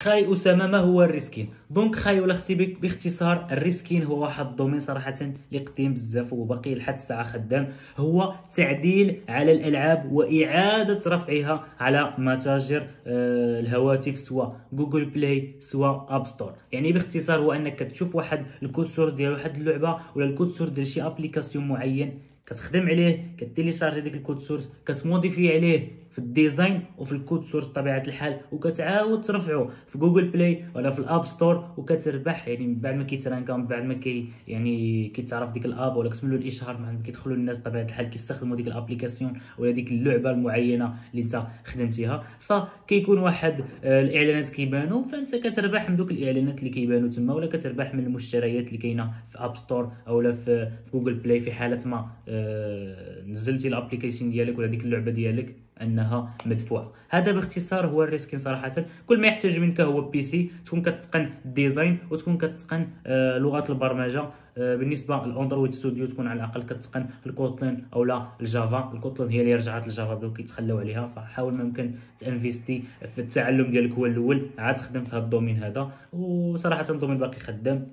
خاي أسامة، ما هو الريسكين؟ دونك خاي ولا اختي باختصار، الريسكين هو واحد الدومين صراحة اللي قديم بزاف وباقي لحد الساعة خدام. هو تعديل على الألعاب وإعادة رفعها على متاجر الهواتف، سواء جوجل بلاي سواء اب ستور. يعني باختصار هو انك كتشوف واحد الكود سورس ديال واحد اللعبة ولا الكود سورس ديال شي ابليكاسيون معين، كتخدم عليه، كتيليشارجي ديك الكود سورس، كتموديفي عليه في الديزاين وفي الكود سورس بطبيعه الحال، وكتعاود ترفعه في جوجل بلاي ولا في الاب ستور، وكتربح. يعني من بعد ما كيترانكا، من بعد ما يعني كيتعرف ديك الاب ولا كتعمل له الاشهار، من بعد ما كيدخلوا الناس بطبيعه الحال كيستخدموا ديك الابليكاسيون ولا ديك اللعبه المعينه اللي انت خدمتيها، فكيكون واحد الاعلانات كيبانوا، فانت كتربح من دوك الاعلانات اللي كيبانوا تما، ولا كتربح من المشتريات اللي كاينه في اب ستور اولا في جوجل بلاي، في حاله ما نزلتي الابليكيشن ديالك ولا ديك اللعبه ديالك انها مدفوعه. هذا باختصار هو الريسكين صراحه. كل ما يحتاج منك هو بي سي، تكون كتقن الديزاين وتكون كتقن لغات البرمجه. بالنسبه للاندرويد ستوديو تكون على الاقل كتقن الكوتلين او لا الجافا. الكوتلين هي اللي رجعت للجافا، بداو كيتخلاو عليها، فحاول ما يمكن تانفيستي في التعلم ديالك هو الاول، عاد تخدم في هذا الدومين هذا. وصراحه الدومين باقي خدام،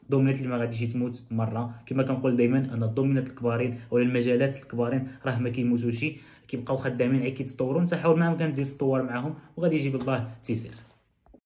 دومينات اللي ما غاديش تموت مره. كما كنقول دائما ان الدومينات الكبارين ولا المجالات الكبارين راه ما كيموتوش، كيبقاو خدامين، كيتطوروا. انت حاول ما امكن تزيد تطور معاهم وغادي يجيب الله تيسير.